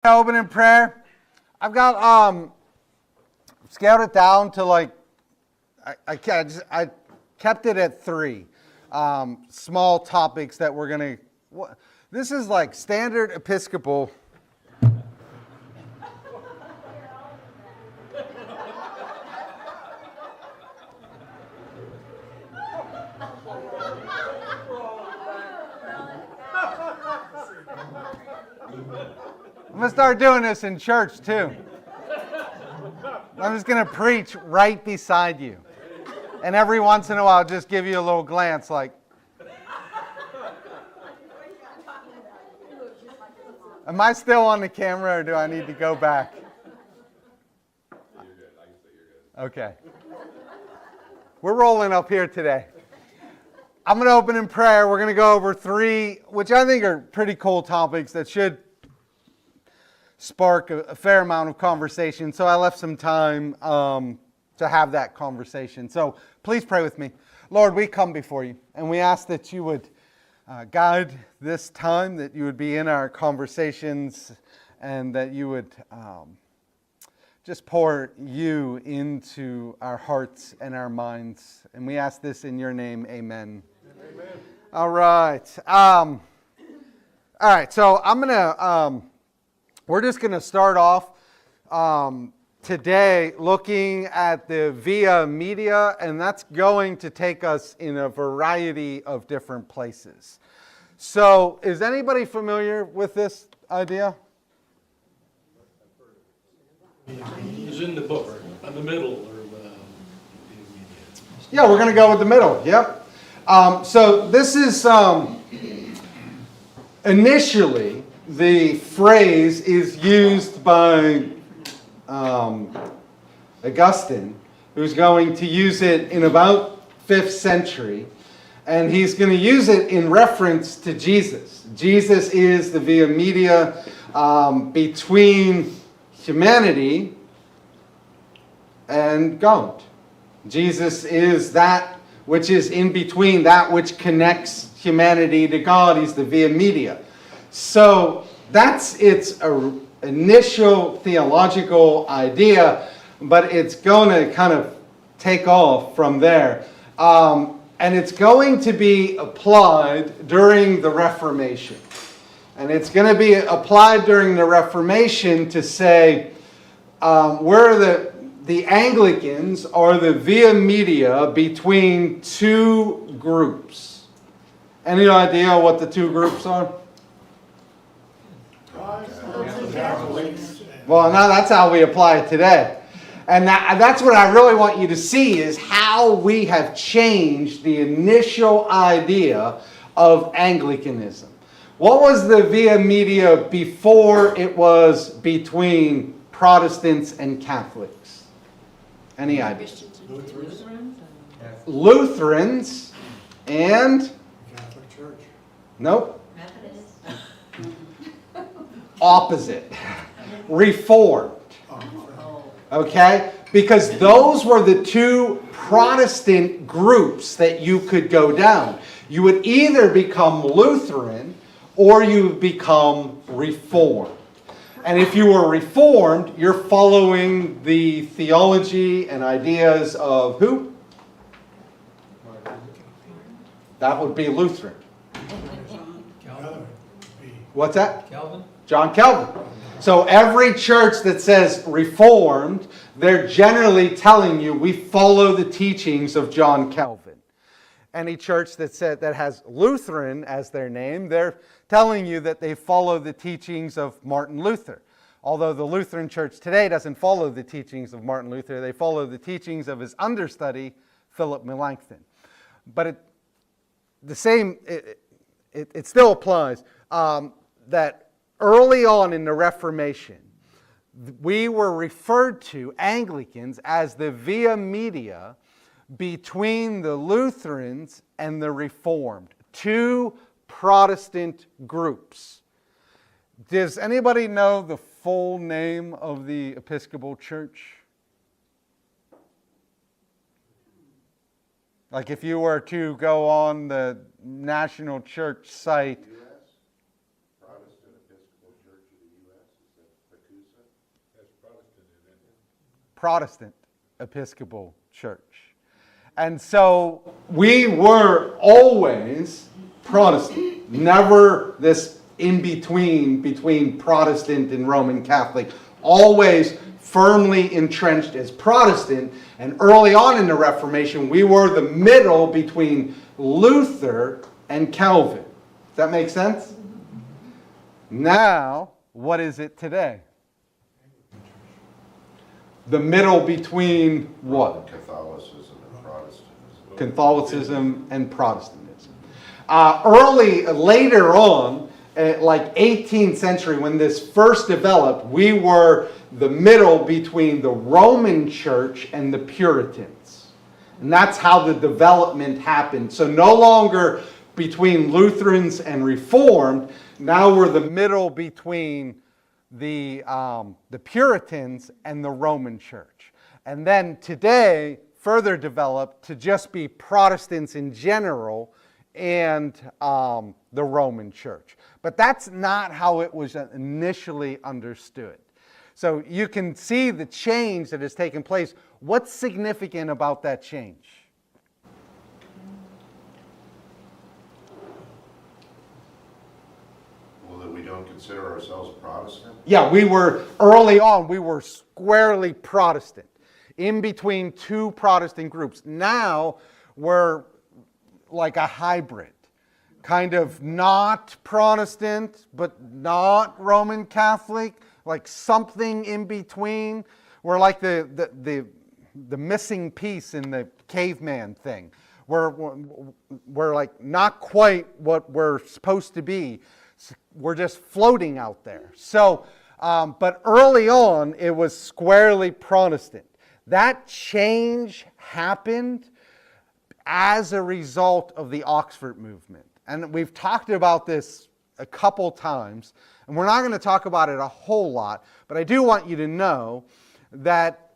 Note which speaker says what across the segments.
Speaker 1: Open in prayer. I've got scaled it down to like I kept it at 3 small topics that we're gonna. This is like standard Episcopal. I'm going to start doing this in church too. I'm just going to preach right beside you. And every once in a while, just give you a little glance like, am I still on the camera or do I need to go back?
Speaker 2: You're good. I can say you're good.
Speaker 1: Okay. We're rolling up here today. I'm going to open in prayer. We're going to go over 3, which I think are pretty cool topics that should spark a fair amount of conversation. So I left some time to have that conversation. So please pray with me. Lord, we come before you and we ask that you would guide this time, that you would be in our conversations, and that you would just pour you into our hearts and our minds. And we ask this in your name. Amen. Amen. All right. So I'm going to... we're just going to start off today looking at the via media, and that's going to take us in a variety of different places. So, is anybody familiar with this idea?
Speaker 3: It's in the book, in the middle, or
Speaker 1: yeah, we're going to go with the middle. Yep. So this is initially. The phrase is used by Augustine, who's going to use it in about 5th century, and he's going to use it in reference to Jesus. Jesus is the via media between humanity and God. Jesus is that which is in between, that which connects humanity to God. He's the via media. So that's its initial theological idea, but it's going to kind of take off from there. And it's going to be applied during the Reformation. And it's going to be applied during the Reformation to say where the Anglicans are the via media between 2 groups. Any idea what the 2 groups are? Well, now that's how we apply it today. And that's what I really want you to see, is how we have changed the initial idea of Anglicanism. What was the via media before it was between Protestants and Catholics? Any idea? Lutherans and?
Speaker 4: Catholic Church.
Speaker 1: Nope. Opposite. Reformed. Okay? Because those were the 2 Protestant groups that you could go down. You would either become Lutheran or you would become Reformed. And if you were Reformed, you're following the theology and ideas of who? That would be Lutheran.
Speaker 4: Calvin.
Speaker 1: What's that?
Speaker 3: Calvin?
Speaker 1: John Calvin. So every church that says Reformed, they're generally telling you we follow the teachings of John Calvin. Any church that has Lutheran as their name, they're telling you that they follow the teachings of Martin Luther. Although the Lutheran Church today doesn't follow the teachings of Martin Luther, they follow the teachings of his understudy, Philip Melanchthon. But it still applies that early on in the Reformation, we were referred to, Anglicans, as the via media between the Lutherans and the Reformed. 2 Protestant groups. Does anybody know the full name of the Episcopal Church? Like if you were to go on the National Church site. Protestant Episcopal Church. And so we were always Protestant, never this between Protestant and Roman Catholic, always firmly entrenched as Protestant. And early on in the Reformation, we were the middle between Luther and Calvin. Does that make sense? Now, what is it today? The middle between what?
Speaker 2: Catholicism and Protestantism.
Speaker 1: Catholicism and Protestantism. Later on, like 18th century, when this first developed, we were the middle between the Roman Church and the Puritans. And that's how the development happened. So no longer between Lutherans and Reformed, now we're the middle between the Puritans and the Roman Church. And then today, further developed to just be Protestants in general and the Roman Church. But that's not how it was initially understood. So you can see the change that has taken place. What's significant about that change?
Speaker 2: Well, that we don't consider ourselves Protestant?
Speaker 1: Yeah, early on, we were squarely Protestant, in between two Protestant groups. Now, we're like a hybrid, kind of not Protestant, but not Roman Catholic, like something in between. We're like the missing piece in the caveman thing. We're like not quite what we're supposed to be. We're just floating out there. So, but early on, it was squarely Protestant. That change happened as a result of the Oxford movement. And we've talked about this a couple times, and we're not going to talk about it a whole lot, but I do want you to know that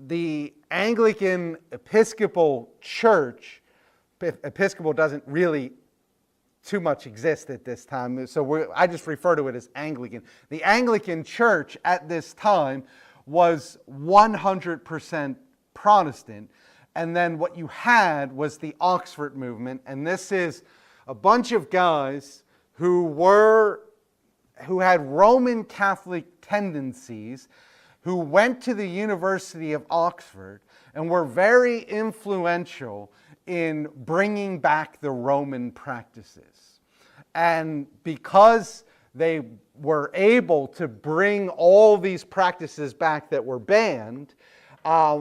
Speaker 1: the Anglican Episcopal Church, Episcopal doesn't really too much exist at this time, so I just refer to it as Anglican. The Anglican Church at this time was 100% Protestant, and then what you had was the Oxford movement, and this is a bunch of guys who had Roman Catholic tendencies, who went to the University of Oxford and were very influential in bringing back the Roman practices. And because they were able to bring all these practices back that were banned,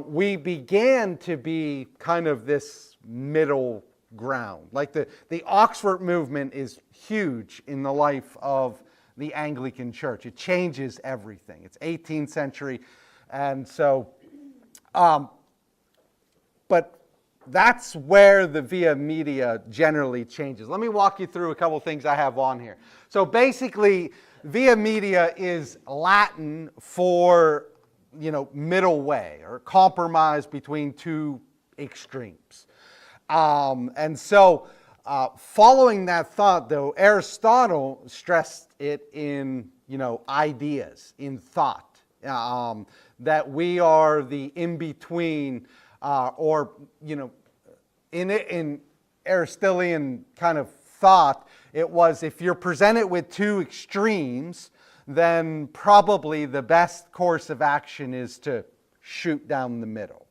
Speaker 1: we began to be kind of this middle ground. Like the Oxford movement is huge in the life of the Anglican Church. It changes everything. It's 18th century. And so, but that's where the Via Media generally changes. Let me walk you through a couple things I have on here. So basically, Via Media is Latin for, middle way or compromise between two extremes. And so, following that thought, though, Aristotle stressed it in, ideas, in thought, that we are the in-between, in Aristotelian kind of thought, it was if you're presented with two extremes, then probably the best course of action is to shoot down the middle.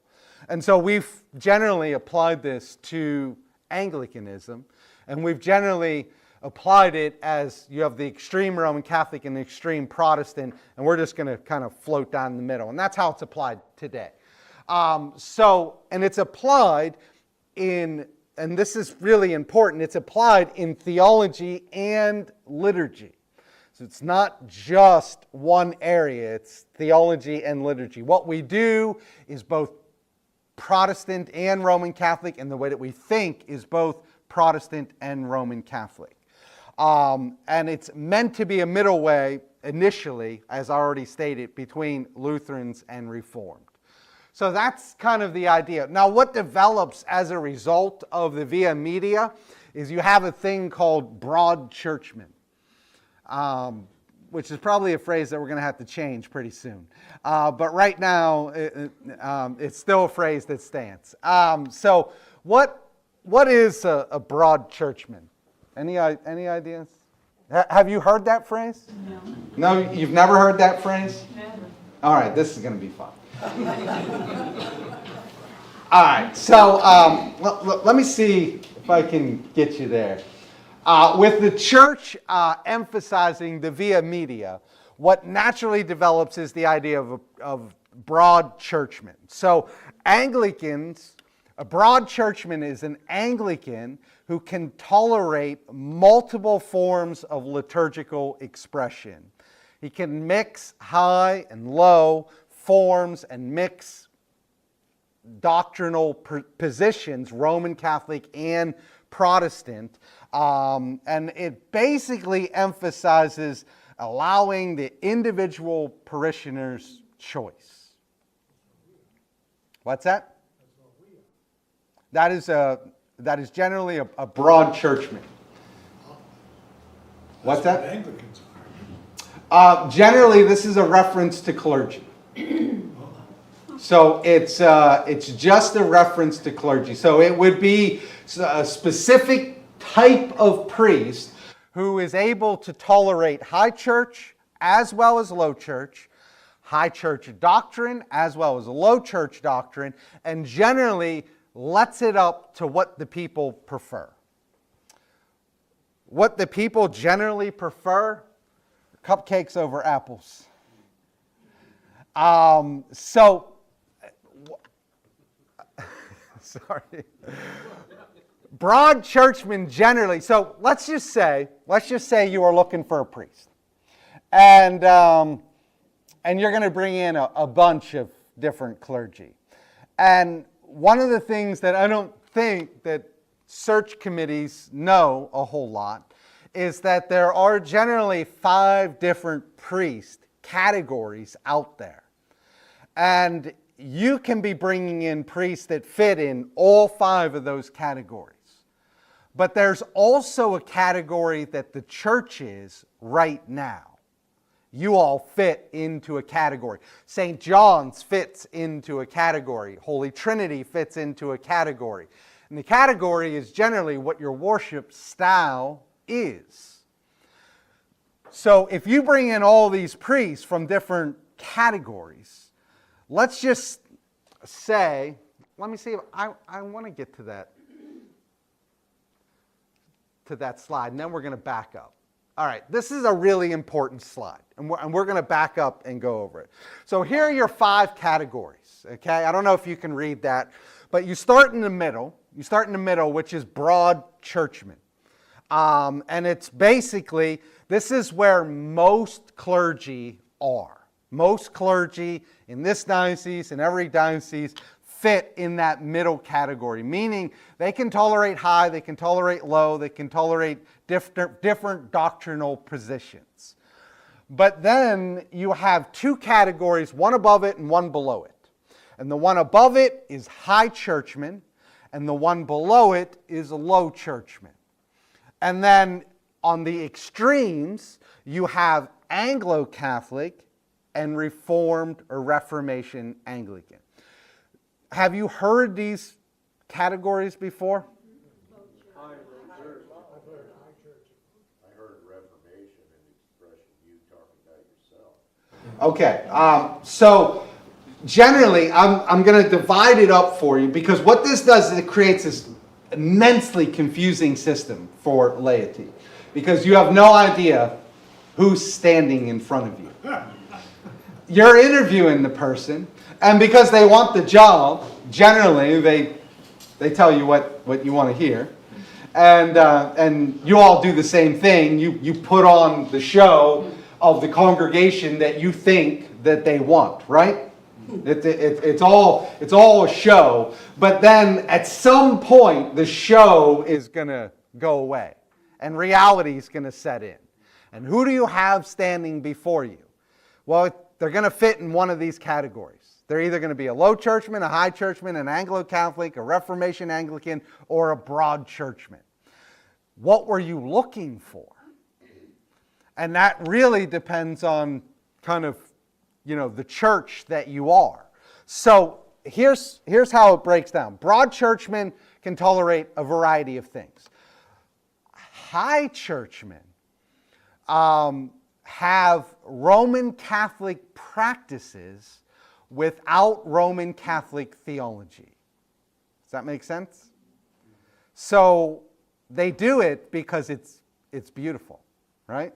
Speaker 1: And so we've generally applied this to Anglicanism, and we've generally applied it as you have the extreme Roman Catholic and the extreme Protestant, and we're just going to kind of float down the middle. And that's how it's applied today. And it's applied in, and this is really important, it's applied in theology and liturgy. So it's not just one area, it's theology and liturgy. What we do is both Protestant and Roman Catholic, and the way that we think is both Protestant and Roman Catholic. And it's meant to be a middle way initially, as I already stated, between Lutherans and Reformed. So that's kind of the idea. Now, what develops as a result of the Via Media is you have a thing called broad churchmen. which is probably a phrase that we're going to have to change pretty soon. But right now, it's still a phrase that stands. So what is a broad churchman? Any ideas? Have you heard that phrase? No. No, you've never heard that phrase? Never. All right, this is going to be fun. All right, so let me see if I can get you there. With the church emphasizing the via media, what naturally develops is the idea of broad churchmen. So Anglicans, a broad churchman is an Anglican who can tolerate multiple forms of liturgical expression. He can mix high and low forms and mix doctrinal positions, Roman Catholic and Protestant, and it basically emphasizes allowing the individual parishioner's choice. What's that? That is generally a broad churchman. What's that?
Speaker 4: Anglicans
Speaker 1: Generally, this is a reference to clergy. So it's just a reference to clergy. So it would be a specific type of priest who is able to tolerate high church as well as low church, high church doctrine as well as low church doctrine, and generally lets it up to what the people prefer. What the people generally prefer? Cupcakes over apples. Sorry. Broad churchmen generally, so let's just say you are looking for a priest. And you're going to bring in a bunch of different clergy. And one of the things that I don't think that search committees know a whole lot is that there are generally 5 different priest categories out there. And you can be bringing in priests that fit in all 5 of those categories. But there's also a category that the church is right now. You all fit into a category. St. John's fits into a category. Holy Trinity fits into a category. And the category is generally what your worship style is. So if you bring in all these priests from different categories, let's just say, let me see if I want to get to that slide, and then we're going to back up. All right, this is a really important slide, and we're going to back up and go over it. So here are your 5 categories, okay? I don't know if you can read that, but you start in the middle. You start in the middle, which is broad churchmen. And it's basically, this is where most clergy are. Most clergy in this diocese, in every diocese, fit in that middle category, meaning they can tolerate high, they can tolerate low, they can tolerate different doctrinal positions. But then you have 2 categories, one above it and one below it. And the one above it is high churchmen, and the one below it is low churchmen. And then on the extremes, you have Anglo-Catholic and Reformed or Reformation Anglican. Have you heard these categories before?
Speaker 2: I heard Reformation and the expression you talking about yourself.
Speaker 1: Okay, so generally, I'm going to divide it up for you, because what this does is it creates this immensely confusing system for laity, because you have no idea who's standing in front of you. You're interviewing the person, and because they want the job, generally they tell you what you want to hear, and you all do the same thing. You put on the show of the congregation that you think that they want, right? It's all a show, but then at some point the show is going to go away and reality is going to set in. And who do you have standing before you? Well, they're going to fit in one of these categories. They're either going to be a low churchman, a high churchman, an Anglo-Catholic, a Reformation Anglican, or a broad churchman. What were you looking for? And that really depends on kind of, the church that you are. So here's how it breaks down. Broad churchmen can tolerate a variety of things. High churchmen have Roman Catholic practices without Roman Catholic theology. Does that make sense? So they do it because it's beautiful, right?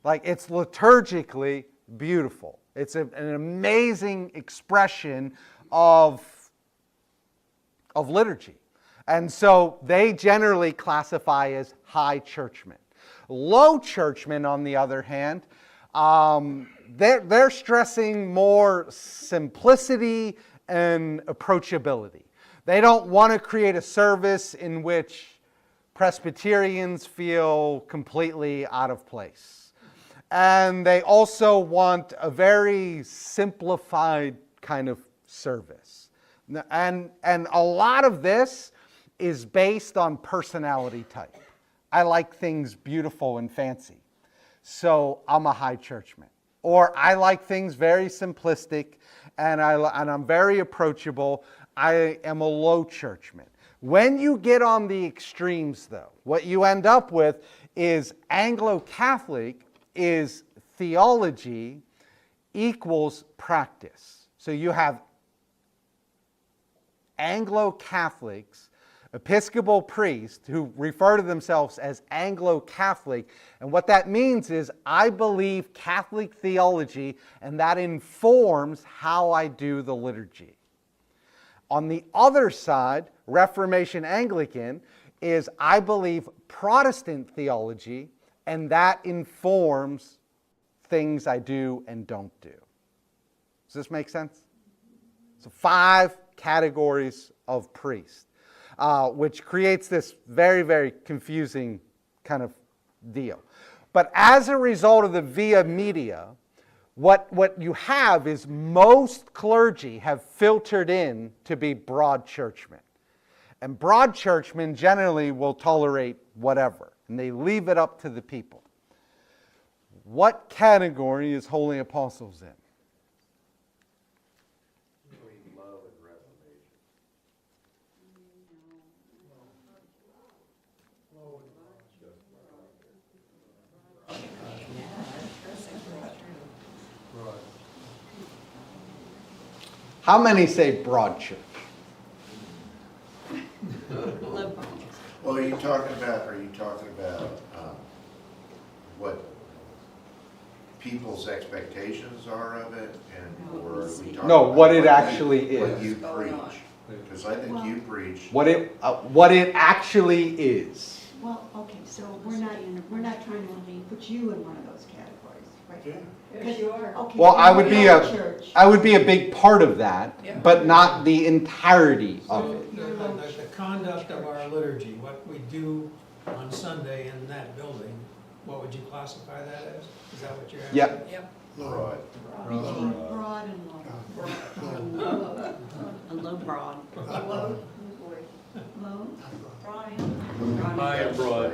Speaker 1: Like, it's liturgically beautiful. It's an amazing expression of liturgy. And so they generally classify as high churchmen. Low churchmen, on the other hand, they're stressing more simplicity and approachability. They don't want to create a service in which Presbyterians feel completely out of place. And they also want a very simplified kind of service. And a lot of this is based on personality type. I like things beautiful and fancy, so I'm a high churchman. Or I like things very simplistic, and I'm very approachable. I am a low churchman. When you get on the extremes, though, what you end up with is Anglo-Catholic is theology equals practice. So you have Anglo-Catholics, Episcopal priests who refer to themselves as Anglo-Catholic, and what that means is I believe Catholic theology, and that informs how I do the liturgy. On the other side, Reformation Anglican is I believe Protestant theology, and that informs things I do and don't do. Does this make sense? So 5 categories of priests, which creates this very, very confusing kind of deal. But as a result of the via media, what you have is most clergy have filtered in to be broad churchmen. And broad churchmen generally will tolerate whatever, and they leave it up to the people. What category is Holy Apostles in?
Speaker 2: Between love and reformation.
Speaker 1: How many say broad church?
Speaker 2: Well, are you talking about what people's expectations are of it, or are we talking
Speaker 1: No,
Speaker 2: about
Speaker 1: what it actually
Speaker 2: what
Speaker 1: is.
Speaker 2: you preach? Because I think you preach.
Speaker 1: What it actually is.
Speaker 5: Well, okay, so we're not trying to put you in one of those categories, right?
Speaker 4: Yes,
Speaker 5: you are. Okay,
Speaker 1: Well, I would
Speaker 5: you're
Speaker 1: be a big part of that, but not the entirety of it.
Speaker 4: The conduct of our liturgy, what we do on Sunday in that building, what would you classify that as? Is that what you're asking?
Speaker 1: Yep.
Speaker 2: Broad.
Speaker 5: broad and low.
Speaker 6: A low broad.
Speaker 5: Low?
Speaker 3: High and broad.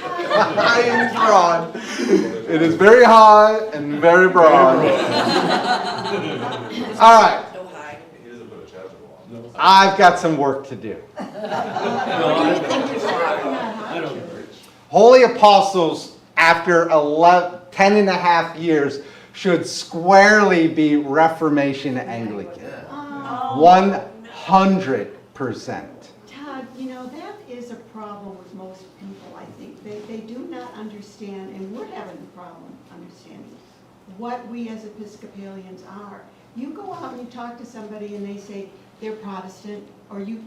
Speaker 1: High and broad. It is very high and very broad. All right.
Speaker 6: No high.
Speaker 1: I've got some work to do.
Speaker 3: I don't agree.
Speaker 1: Holy Apostles, after 10 and a half years, should squarely be Reformation Anglican. 100%.
Speaker 5: Todd, that is a problem with most people, I think. They do not understand, and we're having a problem understanding what we as Episcopalians are. You go out and you talk to somebody and they say they're Protestant, or they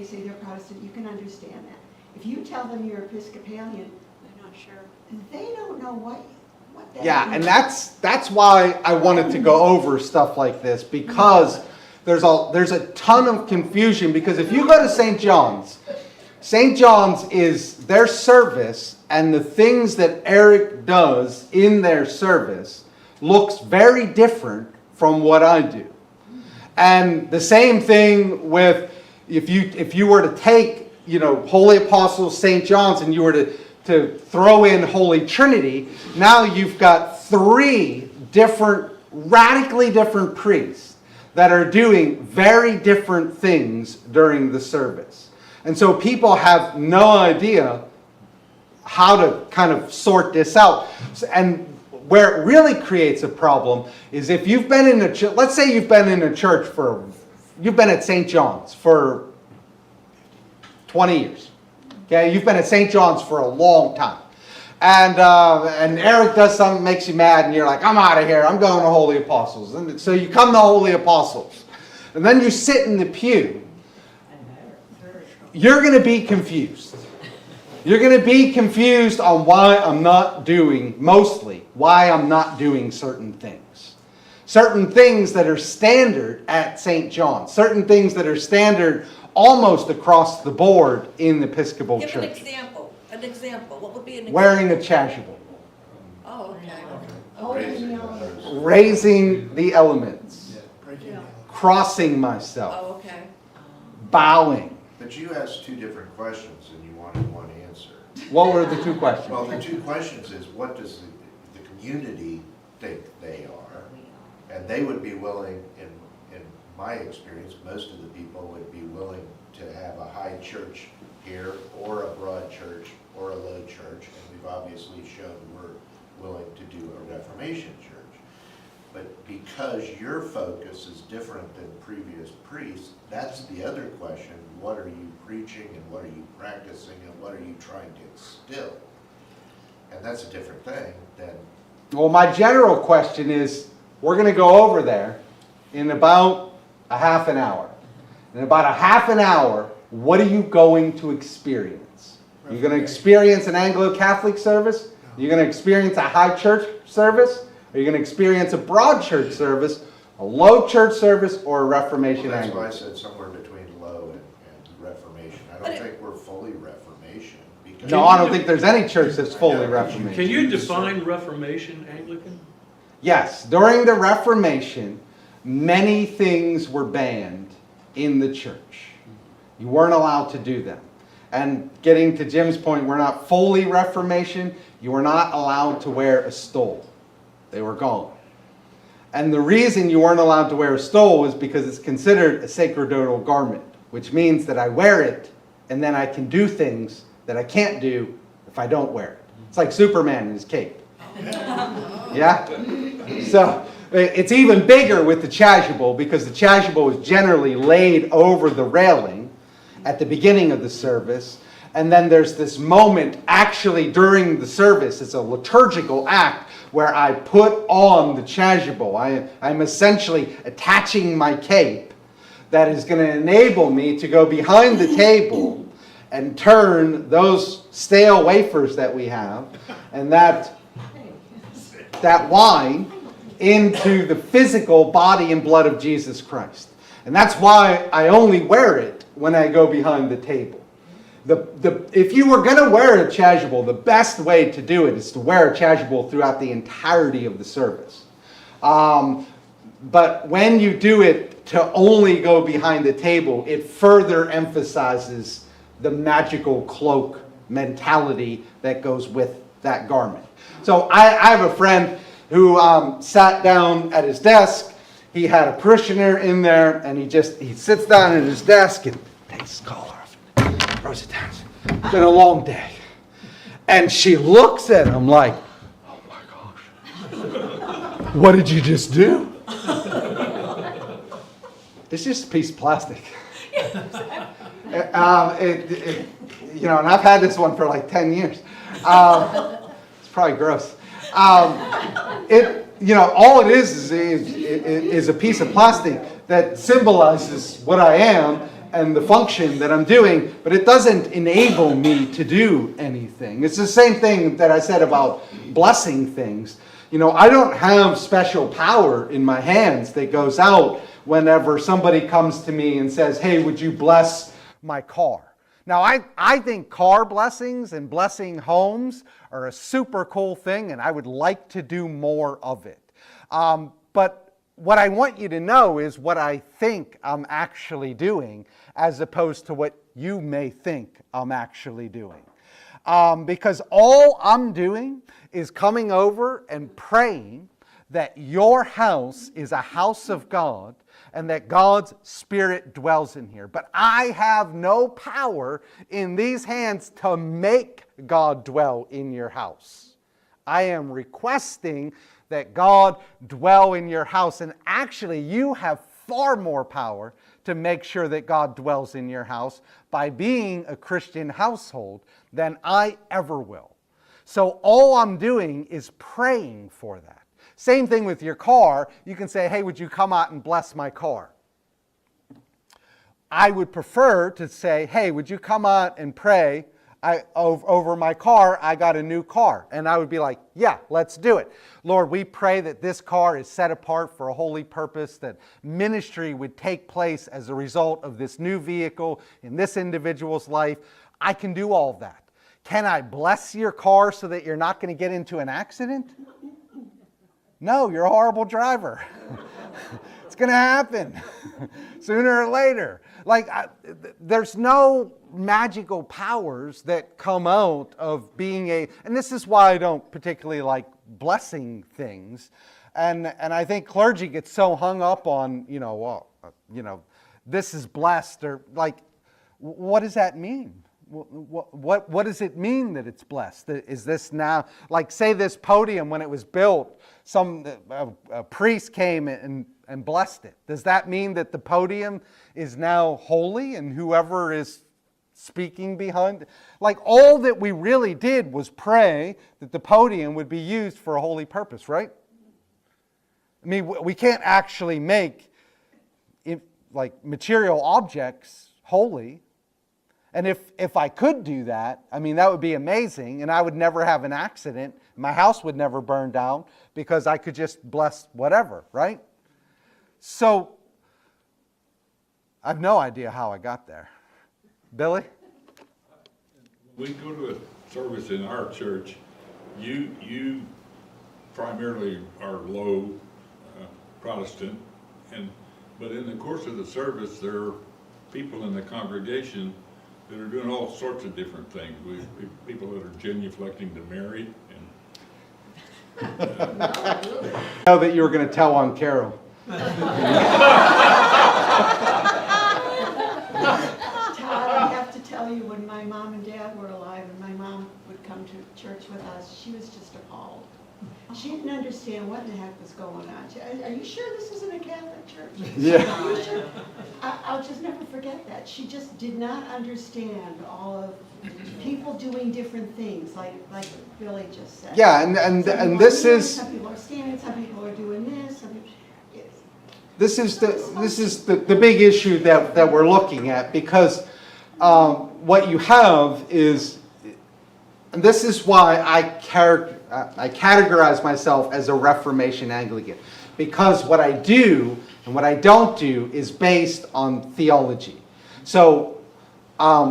Speaker 5: say they're Protestant, you can understand that. If you tell them you're Episcopalian,
Speaker 6: They're not sure.
Speaker 5: they don't know what that
Speaker 1: Yeah,
Speaker 5: means.
Speaker 1: and that's why I wanted to go over stuff like this, because there's a ton of confusion, because if you go to St. John's is their service, and the things that Eric does in their service looks very different from what I do. And the same thing with if you were to take Holy Apostles St. John's and you were to to throw in Holy Trinity, now you've got 3 different, radically different priests that are doing very different things during the service. And so people have no idea how to kind of sort this out. And where it really creates a problem is if you've been in a church, let's say you've been in a church you've been at St. John's for 20 years. Okay, you've been at St. John's for a long time. And Eric does something that makes you mad and you're like, I'm out of here, I'm going to Holy Apostles. And so you come to Holy Apostles. And then you sit in the pew. You're going to be confused. You're going to be confused on why I'm not doing certain things. Certain things that are standard at St. John's. Certain things that are standard almost across the board in the Episcopal
Speaker 7: Give
Speaker 1: Church.
Speaker 7: an example. An example. What would be an example?
Speaker 1: Wearing a chasuble.
Speaker 7: Oh, okay.
Speaker 5: Holding the elements.
Speaker 1: Raising the elements. Crossing myself.
Speaker 7: Oh, okay.
Speaker 1: Bowing.
Speaker 2: But you asked 2 different questions and you wanted one answer.
Speaker 1: What were the 2 questions?
Speaker 2: Well, the 2 questions is, what does the community think they are? And they would be willing, in my experience, most of the people would be willing to have a high church here, or a broad church, or a low church. And we've obviously shown we're willing to do a Reformation church. But because your focus is different than previous priests, that's the other question. What are you preaching, and what are you practicing, and what are you trying to instill? And that's a different thing than...
Speaker 1: Well, my general question is, we're going to go over there in about a half an hour. In about a half an hour, what are you going to experience? You're going to experience an Anglo-Catholic service? You're going to experience a high church service? Are you going to experience a broad church service, a low church service, or a Reformation
Speaker 2: Well, that's why I
Speaker 1: Anglican?
Speaker 2: said somewhere between low and Reformation. I
Speaker 7: But
Speaker 2: don't
Speaker 7: it-
Speaker 2: think we're fully Reformation. Because
Speaker 1: No, I don't think there's any church that's fully Reformation.
Speaker 3: Can you define Reformation Anglican?
Speaker 1: Yes, during the Reformation, many things were banned in the church. You weren't allowed to do them. And getting to Jim's point, we're not fully Reformation. You were not allowed to wear a stole. They were gone. And the reason you weren't allowed to wear a stole is because it's considered a sacerdotal garment, which means that I wear it and then I can do things that I can't do if I don't wear it. It's like Superman in his cape. Yeah? So it's even bigger with the chasuble, because the chasuble is generally laid over the railing at the beginning of the service. And then there's this moment actually during the service, it's a liturgical act, where I put on the chasuble. I'm essentially attaching my cape that is going to enable me to go behind the table and turn those stale wafers that we have and that wine into the physical body and blood of Jesus Christ. And that's why I only wear it when I go behind the table. If you were going to wear a chasuble, the best way to do it is to wear a chasuble throughout the entirety of the service. But when you do it to only go behind the table, it further emphasizes the magical cloak mentality that goes with that garment. So I have a friend who sat down at his desk. He had a parishioner in there, and he sits down at his desk and takes his collar off and throws it down. It's been a long day. And she looks at him like, oh my gosh, what did you just do? It's just a piece of plastic. And I've had this one for like 10 years. It's probably gross. All it is a piece of plastic that symbolizes what I am and the function that I'm doing, but it doesn't enable me to do anything. It's the same thing that I said about blessing things. I don't have special power in my hands that goes out whenever somebody comes to me and says, hey, would you bless my car? Now, I think car blessings and blessing homes are a super cool thing, and I would like to do more of it. But what I want you to know is what I think I'm actually doing, as opposed to what you may think I'm actually doing. Because all I'm doing is coming over and praying that your house is a house of God and that God's Spirit dwells in here. But I have no power in these hands to make God dwell in your house. I am requesting that God dwell in your house. And actually, you have far more power to make sure that God dwells in your house by being a Christian household than I ever will. So all I'm doing is praying for that. Same thing with your car. You can say, hey, would you come out and bless my car? I would prefer to say, hey, would you come out and pray over my car? I got a new car. And I would be like, yeah, let's do it. Lord, we pray that this car is set apart for a holy purpose, that ministry would take place as a result of this new vehicle in this individual's life. I can do all of that. Can I bless your car so that you're not going to get into an accident? No, you're a horrible driver. It's going to happen sooner or later. There's no magical powers that come out of being and this is why I don't particularly like blessing things. And I think clergy get so hung up on, this is blessed, or what does that mean? What does it mean that it's blessed? Is this now, say this podium when it was built, a priest came and blessed it. Does that mean that the podium is now holy and whoever is speaking behind? All that we really did was pray that the podium would be used for a holy purpose, right? I mean, we can't actually make material objects holy. And if I could do that, I mean, that would be amazing, and I would never have an accident. My house would never burn down because I could just bless whatever, right? So, I have no idea how I got there. Billy?
Speaker 8: We go to a service in our church. You primarily are low Protestant, but in the course of the service, there are people in the congregation that are doing all sorts of different things. People that are genuflecting to Mary.
Speaker 1: I know that you were going to tell on Carol.
Speaker 5: Todd, I have to tell you, when my mom and dad were alive and my mom would come to church with us, she was just appalled. She didn't understand what in the heck was going on. Are you sure this isn't a Catholic church?
Speaker 1: Yeah.
Speaker 5: Are you sure? I'll just never forget that. She just did not understand all of people doing different things, like Billy just said.
Speaker 1: Yeah, and this is...
Speaker 5: Some people are standing, some people are doing this, some people...
Speaker 1: This is the big issue that we're looking at, because what you have is, and this is why I categorize myself as a Reformation Anglican, because what I do and what I don't do is based on theology. So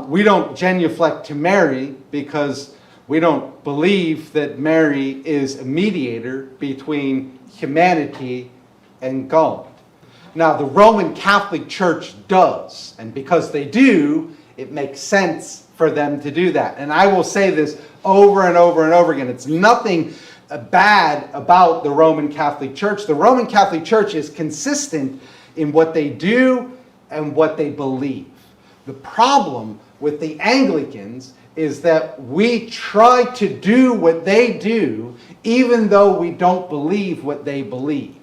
Speaker 1: we don't genuflect to Mary because we don't believe that Mary is a mediator between humanity and God. Now, the Roman Catholic Church does, and because they do, it makes sense for them to do that. And I will say this over and over and over again. It's nothing bad about the Roman Catholic Church. The Roman Catholic Church is consistent in what they do and what they believe. The problem with the Anglicans is that we try to do what they do, even though we don't believe what they believe.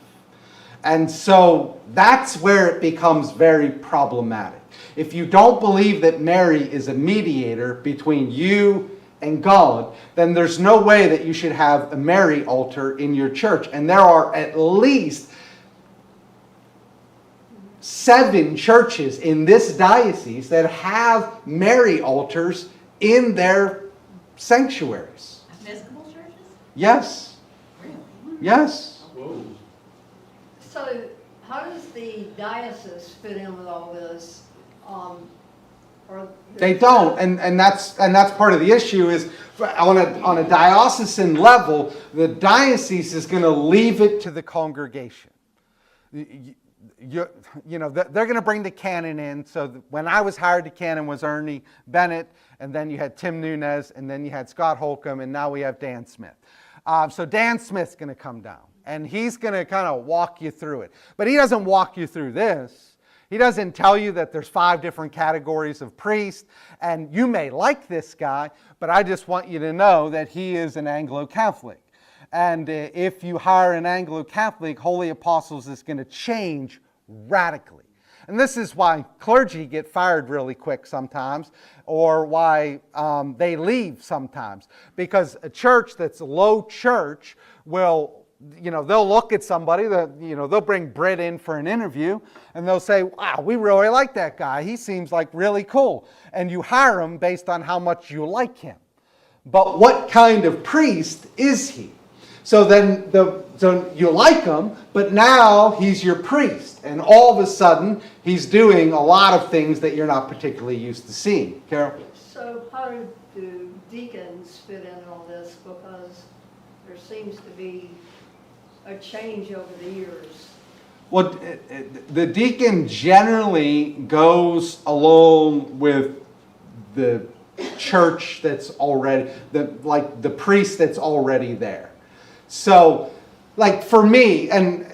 Speaker 1: And so that's where it becomes very problematic. If you don't believe that Mary is a mediator between you and God, then there's no way that you should have a Mary altar in your church. And there are at least 7 churches in this diocese that have Mary altars in their sanctuaries.
Speaker 6: Episcopal churches?
Speaker 1: Yes.
Speaker 6: Really?
Speaker 1: Yes.
Speaker 8: Whoa.
Speaker 9: So how does the diocese fit in with all this?
Speaker 1: They don't, and that's part of the issue. Is on a diocesan level, the diocese is going to leave it to the congregation. they're going to bring the canon in. So when I was hired, the canon was Ernie Bennett, and then you had Tim Nunez, and then you had Scott Holcomb, and now we have Dan Smith. So Dan Smith's going to come down, and he's going to kind of walk you through it. But he doesn't walk you through this. He doesn't tell you that there's 5 different categories of priests, and you may like this guy, but I just want you to know that he is an Anglo-Catholic. And if you hire an Anglo-Catholic, Holy Apostles is going to change radically. And this is why clergy get fired really quick sometimes, or why they leave sometimes. Because a church that's a low church will, they'll look at somebody, they'll bring Britt in for an interview, and they'll say, wow, we really like that guy. He seems like really cool. And you hire him based on how much you like him. But what kind of priest is he? So then so you like him, but now he's your priest. And all of a sudden, he's doing a lot of things that you're not particularly used to seeing. Carol?
Speaker 9: So how do deacons fit in all this? Because there seems to be a change over the years.
Speaker 1: Well, the deacon generally goes along with the church that's already, the priest that's already there. So, like for me, and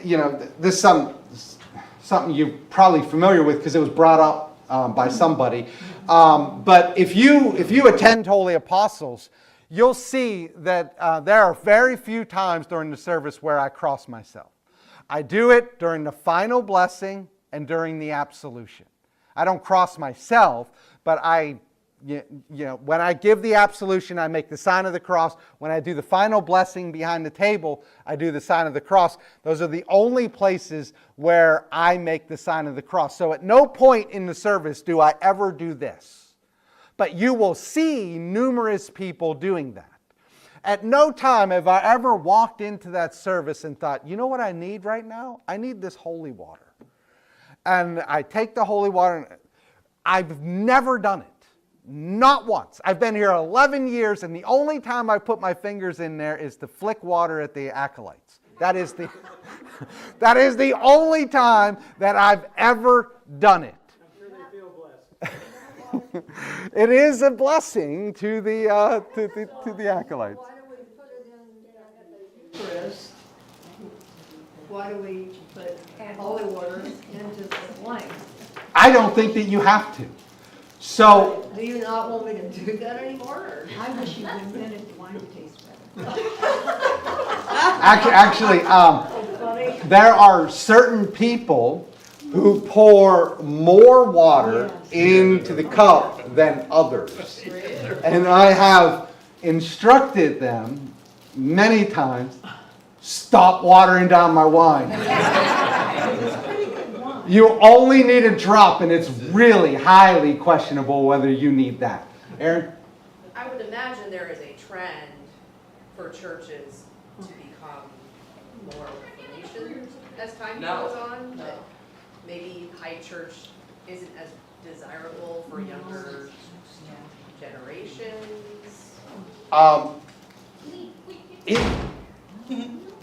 Speaker 1: this is something you're probably familiar with because it was brought up by somebody. But if you attend Holy Apostles, you'll see that there are very few times during the service where I cross myself. I do it during the final blessing and during the absolution. I don't cross myself, but when I give the absolution, I make the sign of the cross. When I do the final blessing behind the table, I do the sign of the cross. Those are the only places where I make the sign of the cross. So at no point in the service do I ever do this. But you will see numerous people doing that. At no time have I ever walked into that service and thought, you know what I need right now? I need this holy water. And I take the holy water, and I've never done it. Not once. I've been here 11 years, and the only time I put my fingers in there is to flick water at the acolytes. That is the only time that I've ever done it.
Speaker 4: I'm sure they feel blessed.
Speaker 1: It is a blessing to the acolytes.
Speaker 9: Why do we put it in the Eucharist? Why do we put holy water into the wine?
Speaker 1: I don't think that you have to. So,
Speaker 9: Do you not want me to do that anymore? Or?
Speaker 5: I wish you invented the wine to taste better.
Speaker 1: actually,
Speaker 9: So funny.
Speaker 1: there are certain people who pour more water into the cup than others. And I have instructed them many times, stop watering down my wine.
Speaker 5: It's pretty good wine.
Speaker 1: You only need a drop, and it's really highly questionable whether you need that. Aaron?
Speaker 10: I would imagine there is a trend for churches to become more Reformation as time goes on. That maybe high church isn't as desirable for younger generations.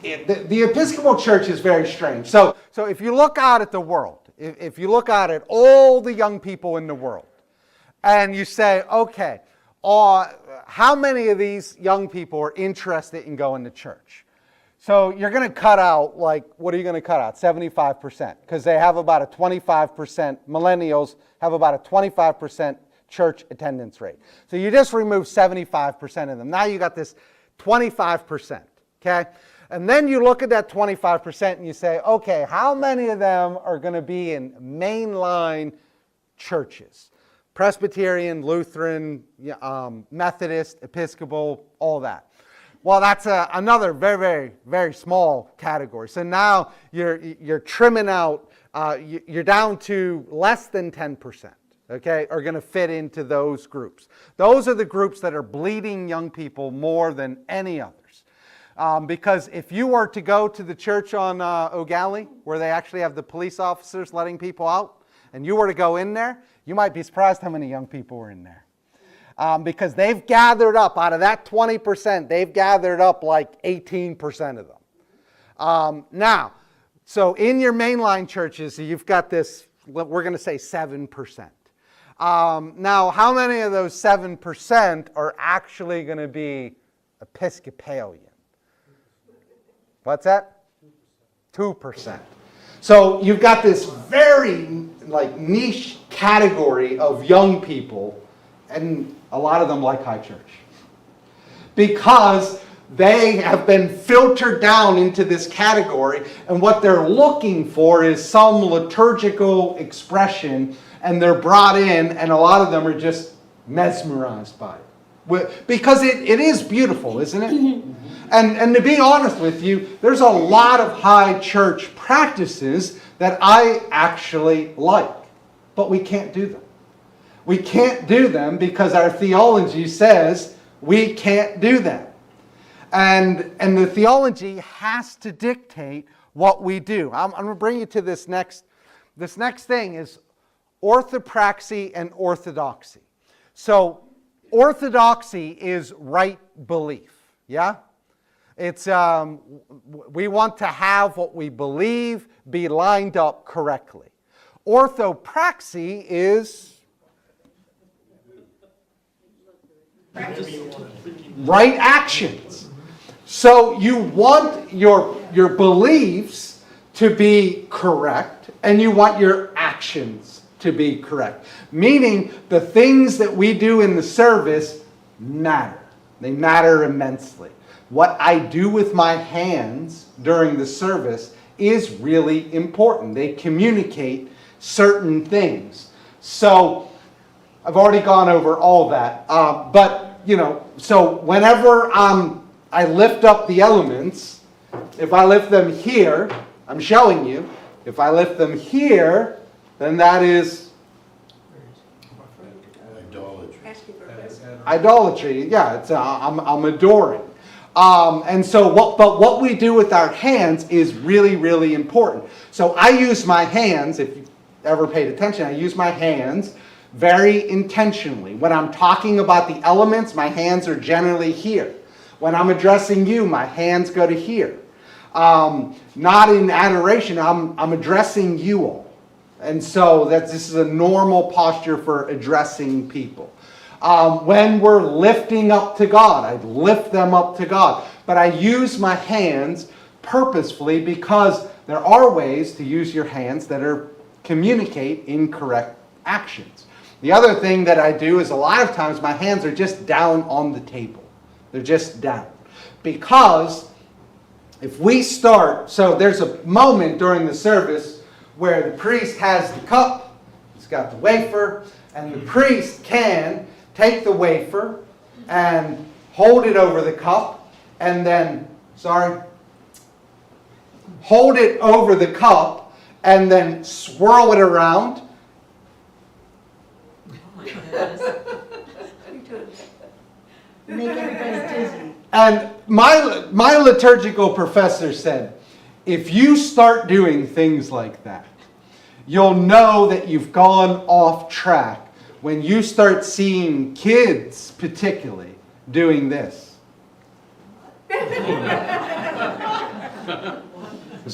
Speaker 1: The Episcopal Church is very strange. So if you look out at the world, if you look out at all the young people in the world, and you say, okay, how many of these young people are interested in going to church? So you're going to cut out, what are you going to cut out? 75%. Because they have about a 25%, millennials have about a 25% church attendance rate. So you just remove 75% of them. Now you got this 25%, okay? And then you look at that 25% and you say, okay, how many of them are going to be in mainline churches? Presbyterian, Lutheran, Methodist, Episcopal, all that. Well, that's another very, very, very small category. So now you're trimming out, you're down to less than 10%, okay, are going to fit into those groups. Those are the groups that are bleeding young people more than any others. Because if you were to go to the church on O'Galley, where they actually have the police officers letting people out, and you were to go in there, you might be surprised how many young people were in there. Because they've gathered up, out of that 20%, they've gathered up like 18% of them. Now, So in your mainline churches, you've got this, we're going to say 7%. Now, how many of those 7% are actually going to be Episcopalian? What's that? 2%. So you've got this very niche category of young people, and a lot of them like high church. Because they have been filtered down into this category, and what they're looking for is some liturgical expression, and they're brought in, and a lot of them are just mesmerized by it. Because it is beautiful, isn't it? And to be honest with you, there's a lot of high church practices that I actually like, but we can't do them. We can't do them because our theology says we can't do them. And the theology has to dictate what we do. I'm going to bring you to this next thing is orthopraxy and orthodoxy. So orthodoxy is right belief, yeah? It's we want to have what we believe be lined up correctly. Orthopraxy is right actions. So you want your beliefs to be correct, and you want your actions to be correct. Meaning the things that we do in the service matter. They matter immensely. What I do with my hands during the service is really important. They communicate certain things. So I've already gone over all that. But, so whenever I lift up the elements, if I lift them here, I'm showing you, if I lift them here, then that is idolatry. Yeah, it's I'm adoring. And so what we do with our hands is really, really important. So I use my hands, if you ever paid attention, I use my hands very intentionally. When I'm talking about the elements, my hands are generally here. When I'm addressing you, my hands go to here. Not in adoration, I'm addressing you all. And so this is a normal posture for addressing people. When we're lifting up to God, I lift them up to God. But I use my hands purposefully because there are ways to use your hands that communicate incorrect actions. The other thing that I do is a lot of times my hands are just down on the table. They're just down. Because if we start, so there's a moment during the service where the priest has the cup, he's got the wafer, and the priest can take the wafer and hold it over the cup, and then, hold it over the cup, and then swirl it around.
Speaker 5: Make everybody dizzy.
Speaker 1: And my liturgical professor said, if you start doing things like that, you'll know that you've gone off track when you start seeing kids, particularly, doing this. Because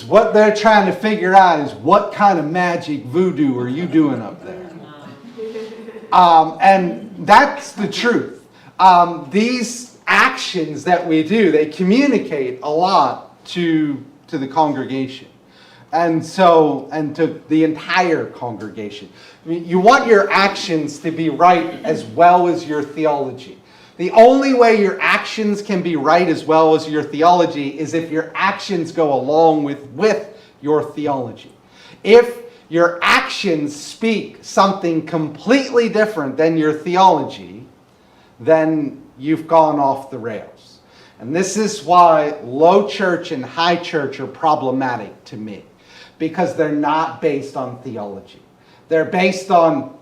Speaker 1: what they're trying to figure out is what kind of magic voodoo are you doing up there? And that's the truth. These actions that we do, they communicate a lot to the congregation. And to the entire congregation. I mean, you want your actions to be right as well as your theology. The only way your actions can be right as well as your theology is if your actions go along with your theology. If your actions speak something completely different than your theology, then you've gone off the rails. And this is why low church and high church are problematic to me. Because they're not based on theology. They're based on,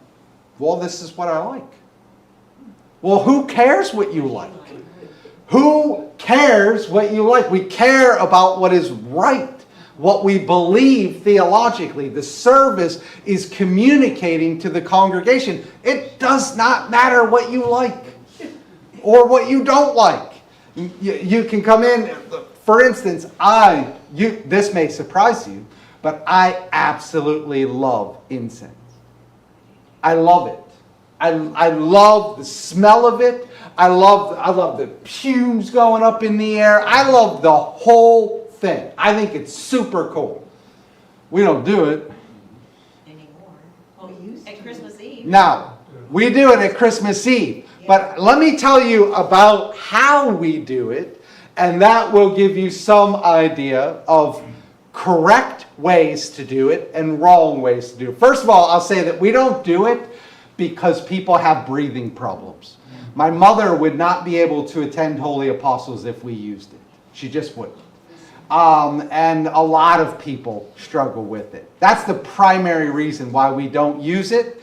Speaker 1: well, this is what I like. Well, who cares what you like? Who cares what you like? We care about what is right, what we believe theologically. The service is communicating to the congregation. It does not matter what you like or what you don't like. You can come in, for instance, this may surprise you, but I absolutely love incense. I love it. I love the smell of it. I love the fumes going up in the air. I love the whole thing. I think it's super cool. We don't do it.
Speaker 6: Anymore.
Speaker 5: We used
Speaker 6: At
Speaker 5: to.
Speaker 6: Christmas Eve.
Speaker 1: Now, we do it at Christmas Eve. But let me tell you about how we do it, and that will give you some idea of correct ways to do it and wrong ways to do it. First of all, I'll say that we don't do it because people have breathing problems. My mother would not be able to attend Holy Apostles if we used it. She just wouldn't. And a lot of people struggle with it. That's the primary reason why we don't use it.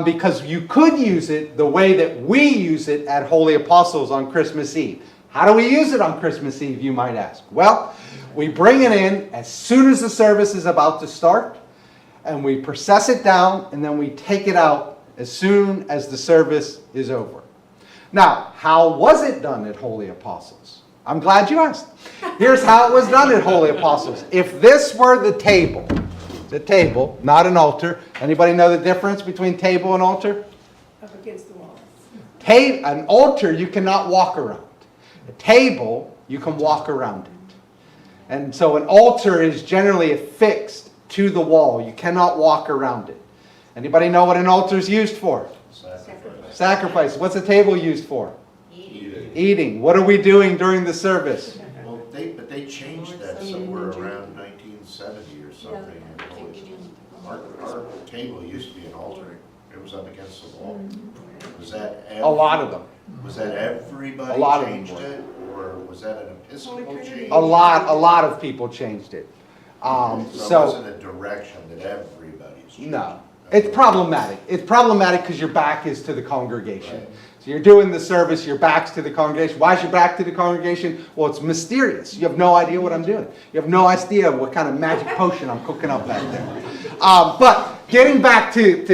Speaker 1: Because you could use it the way that we use it at Holy Apostles on Christmas Eve. How do we use it on Christmas Eve, you might ask? Well, we bring it in as soon as the service is about to start, and we process it down, and then we take it out as soon as the service is over. Now, how was it done at Holy Apostles? I'm glad you asked. Here's how it was done at Holy Apostles. If this were the table, not an altar. Anybody know the difference between table and altar?
Speaker 7: Up against the wall.
Speaker 1: An altar you cannot walk around. A table, you can walk around it. And so an altar is generally affixed to the wall. You cannot walk around it. Anybody know what an altar is used for? Sacrifice. What's a table used for? Eating. What are we doing during the service?
Speaker 2: Well, they changed that somewhere around 1970 or something. Our table used to be an altar. It was up against the wall. Was that
Speaker 1: A lot of them.
Speaker 2: Was that everybody
Speaker 1: A lot of them
Speaker 2: changed
Speaker 1: were.
Speaker 2: it, or was that an Episcopal change?
Speaker 1: A lot of people changed it.
Speaker 2: So it wasn't a direction that everybody's changed.
Speaker 1: No. It's problematic. It's problematic because your back is to the congregation. So you're doing the service, your back's to the congregation. Why is your back to the congregation? Well, it's mysterious. You have no idea what I'm doing. You have no idea what kind of magic potion I'm cooking up back there. But getting back to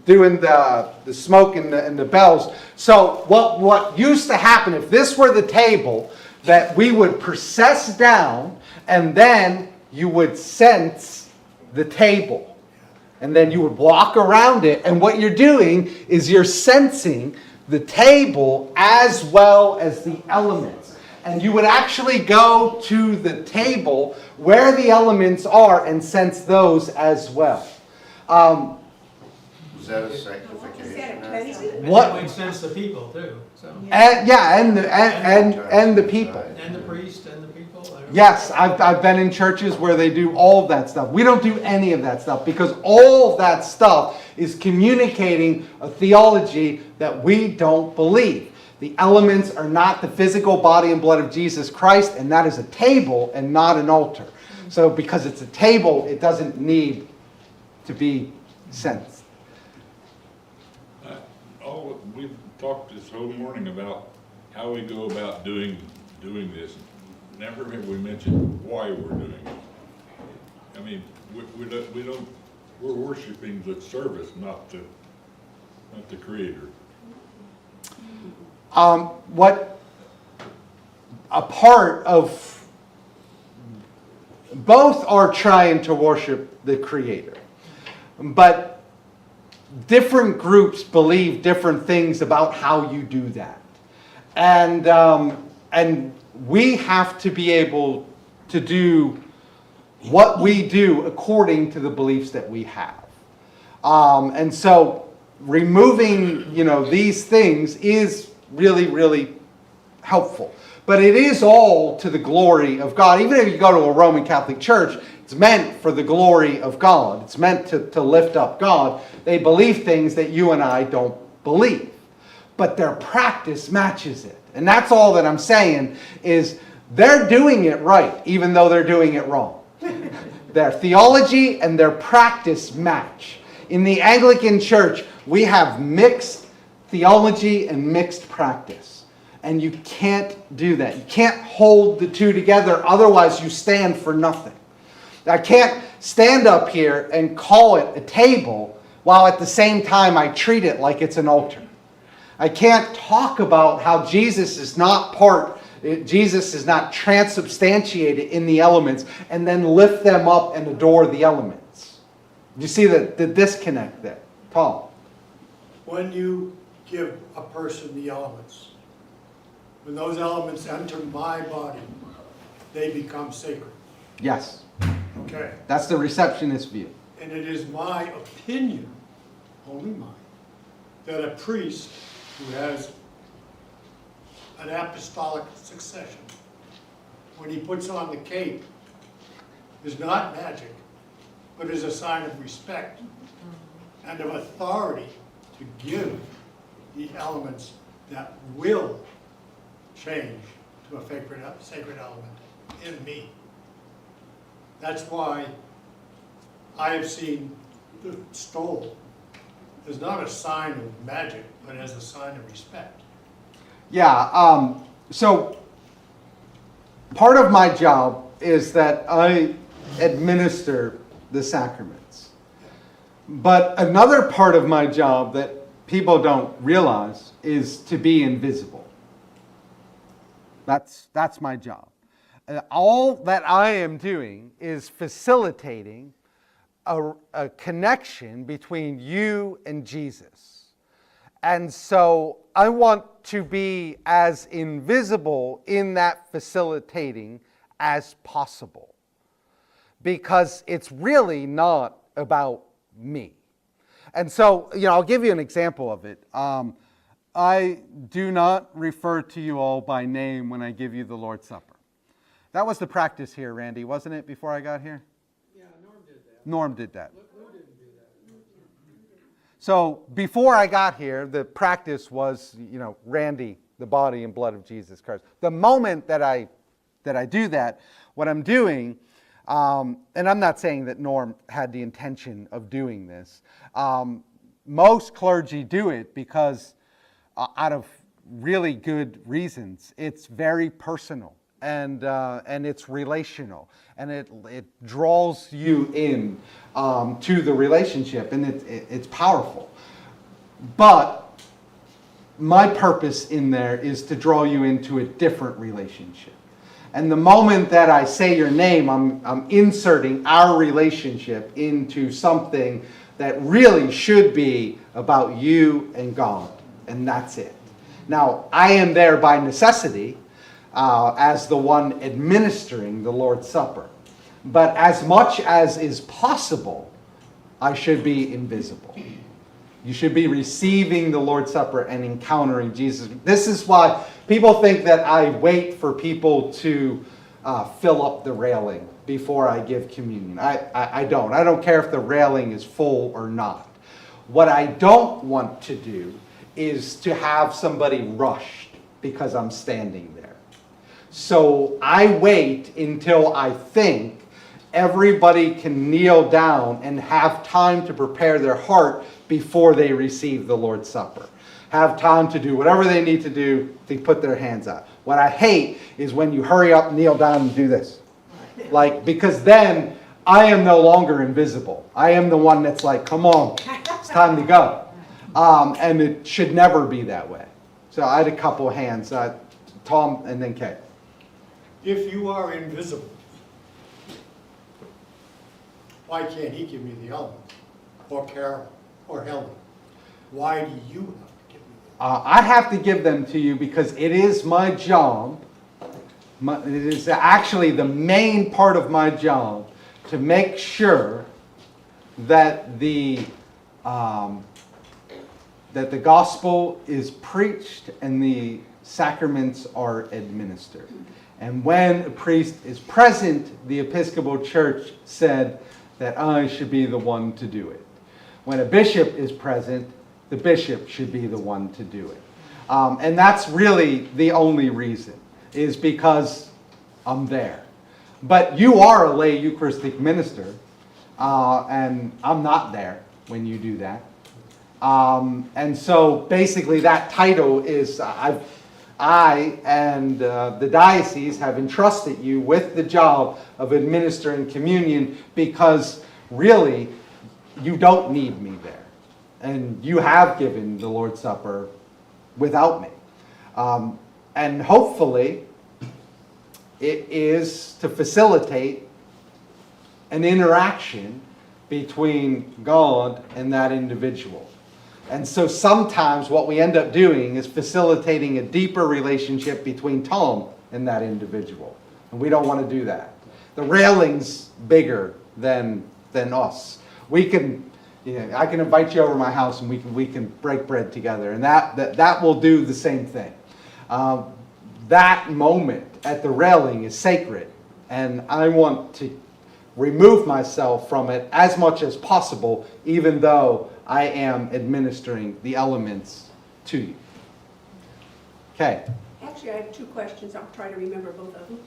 Speaker 1: doing the smoke and the bells. So what used to happen, if this were the table, that we would process down and then you would sense the table. And then you would walk around it, and what you're doing is you're sensing the table as well as the elements. And you would actually go to the table where the elements are and sense those as well.
Speaker 2: Was that a sanctification?
Speaker 1: What?
Speaker 4: It would sense the people too, so.
Speaker 1: And the people.
Speaker 4: And the priest and the people.
Speaker 1: Yes, I've been in churches where they do all of that stuff. We don't do any of that stuff because all of that stuff is communicating a theology that we don't believe. The elements are not the physical body and blood of Jesus Christ, and that is a table and not an altar. So because it's a table, it doesn't need to be sensed.
Speaker 8: We've talked this whole morning about how we go about doing this. Never have we mentioned why we're doing it. I mean, we're worshiping the service, not the Creator.
Speaker 1: What a part of both are trying to worship the Creator, but different groups believe different things about how you do that, and we have to be able to do what we do according to the beliefs that we have. And so removing, these things is really, really helpful. But it is all to the glory of God. Even if you go to a Roman Catholic church, it's meant for the glory of God. It's meant to lift up God. They believe things that you and I don't believe. But their practice matches it. And that's all that I'm saying is they're doing it right, even though they're doing it wrong. Their theology and their practice match. In the Anglican Church, we have mixed theology and mixed practice. And you can't do that. You can't hold the two together, otherwise you stand for nothing. I can't stand up here and call it a table while at the same time I treat it like it's an altar. I can't talk about how Jesus is not part Jesus is not transubstantiated in the elements and then lift them up and adore the elements. You see the disconnect there. Paul?
Speaker 11: When you give a person the elements, when those elements enter my body, they become sacred.
Speaker 1: Yes.
Speaker 11: Okay?
Speaker 1: That's the receptionist view.
Speaker 11: And it is my opinion, only mine, that a priest who has an apostolic succession, when he puts on the cape, is not magic, but is a sign of respect and of authority to give the elements that will change to a sacred element in me. That's why I have seen the stole as not a sign of magic, but as a sign of respect.
Speaker 1: Yeah, so part of my job is that I administer the sacraments. But another part of my job that people don't realize is to be invisible. That's my job. All that I am doing is facilitating a connection between you and Jesus. And so I want to be as invisible in that facilitating as possible. Because it's really not about me. And so, I'll give you an example of it. I do not refer to you all by name when I give you the Lord's Supper. That was the practice here, Randy, wasn't it, before I got here?
Speaker 4: Yeah, Norm did that.
Speaker 1: Norm did that.
Speaker 4: Lou didn't do that.
Speaker 1: So before I got here, the practice was, Randy, the body and blood of Jesus Christ. The moment that I do that, what I'm doing, and I'm not saying that Norm had the intention of doing this. Most clergy do it because out of really good reasons. It's very personal and it's relational, and it draws you in to the relationship, and it's powerful. But my purpose in there is to draw you into a different relationship. And the moment that I say your name, I'm inserting our relationship into something that really should be about you and God. And that's it. Now, I am there by necessity as the one administering the Lord's Supper. But as much as is possible, I should be invisible. You should be receiving the Lord's Supper and encountering Jesus. This is why people think that I wait for people to fill up the railing before I give communion. I don't. I don't care if the railing is full or not. What I don't want to do is to have somebody rushed because I'm standing there. So I wait until I think everybody can kneel down and have time to prepare their heart before they receive the Lord's Supper. Have time to do whatever they need to do to put their hands out. What I hate is when you hurry up, kneel down, and do this. Because then I am no longer invisible. I am the one that's like, come on, it's time to go. And it should never be that way. So I had a couple of hands, Tom and then Kay.
Speaker 11: If you are invisible, why can't he give me the elements? Or Carol? Or Helen? Why do you have to give me them?
Speaker 1: I have to give them to you because it is my job. It is actually the main part of my job to make sure that the gospel is preached and the sacraments are administered. And when a priest is present, the Episcopal Church said that I should be the one to do it. When a bishop is present, the bishop should be the one to do it. And that's really the only reason, is because I'm there. But you are a lay Eucharistic minister, and I'm not there when you do that. And so basically that title is, I and the diocese have entrusted you with the job of administering communion because really you don't need me there. And you have given the Lord's Supper without me. And hopefully It is to facilitate an interaction between God and that individual. And so sometimes what we end up doing is facilitating a deeper relationship between Tom and that individual. And we don't want to do that. The railing's bigger than us. We can, I can invite you over to my house and we can break bread together, and that will do the same thing. That moment at the railing is sacred, and I want to remove myself from it as much as possible, even though I am administering the elements to you. Okay.
Speaker 12: Actually, I have two questions. I'll try to remember both of them.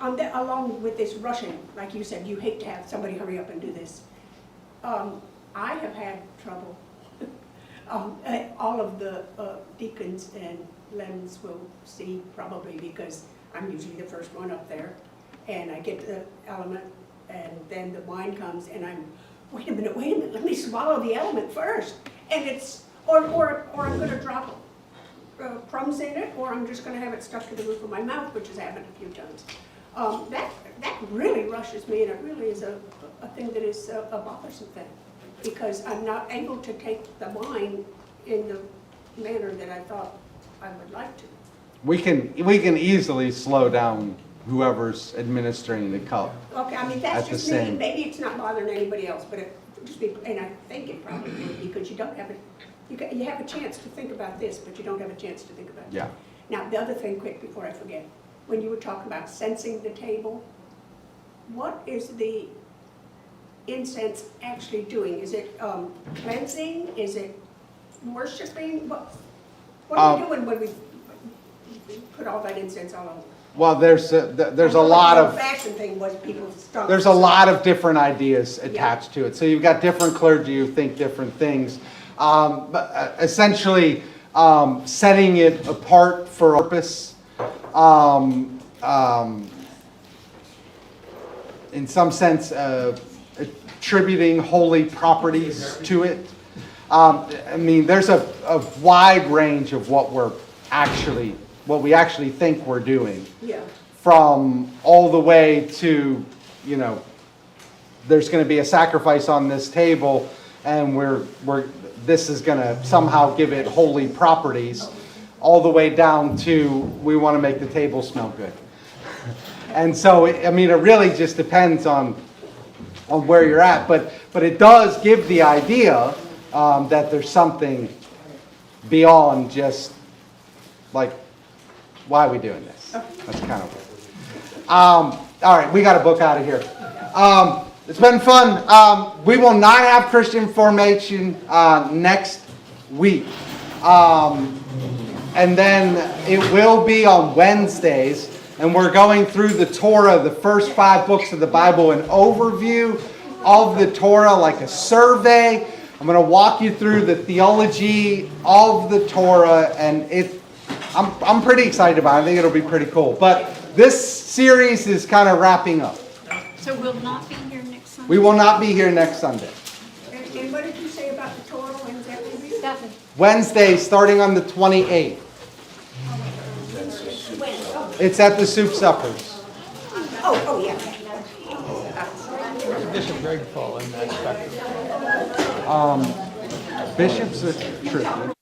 Speaker 12: Along with this rushing, like you said, you hate to have somebody hurry up and do this. I have had trouble. All of the deacons and Lens will see probably, because I'm usually the first one up there, and I get the element, and then the wine comes, and I'm, wait a minute, let me swallow the element first. And it's, or I'm gonna drop crumbs in it, or I'm just gonna have it stuck to the roof of my mouth, which has happened a few times. That really rushes me, and it really is a thing that is a bothersome thing, because I'm not able to take the wine in the manner that I thought I would like to.
Speaker 1: We can easily slow down whoever's administering the cup.
Speaker 12: Okay, I mean, that's
Speaker 1: At the
Speaker 12: just me,
Speaker 1: same-
Speaker 12: maybe it's not bothering anybody else, but it just be, and I think it probably would, because you don't have you have a chance to think about this, but you don't have a chance to think about that.
Speaker 1: Yeah.
Speaker 12: Now, the other thing, quick, before I forget, when you were talking about censing the table, what is the incense actually doing? Is it cleansing? Is it worshiping? What are we doing when we put all that incense all over?
Speaker 1: Well, there's a lot of
Speaker 12: The fashion thing was people stuck.
Speaker 1: there's a lot of different ideas attached to it. So you've got different clergy who think different things. But essentially, setting it apart for a purpose. In some sense, attributing holy properties to it. I mean, there's a wide range of what we actually think we're doing.
Speaker 12: Yeah.
Speaker 1: From all the way to, there's going to be a sacrifice on this table, and this is going to somehow give it holy properties, all the way down to we want to make the table smell good. And so, I mean, it really just depends on where you're at, but it does give the idea that there's something beyond just like, why are we doing this? That's kind of weird. All right, we got to book out of here. It's been fun. We will not have Christian formation next week. And then it will be on Wednesdays. And we're going through the Torah, the first 5 books of the Bible, an overview of the Torah, like a survey. I'm going to walk you through the theology of the Torah, and I'm pretty excited about it. I think it'll be pretty cool. But this series is kind of wrapping up.
Speaker 12: So we'll not be here next Sunday?
Speaker 1: We will not be here next Sunday.
Speaker 12: And what did you say about the Torah? When's that going to be?
Speaker 1: Wednesday, starting on the 28th. It's at the Soup Suppers.
Speaker 12: Oh, yeah.
Speaker 4: Bishop Greg fall in that spectrum?
Speaker 1: Bishop's a tricky.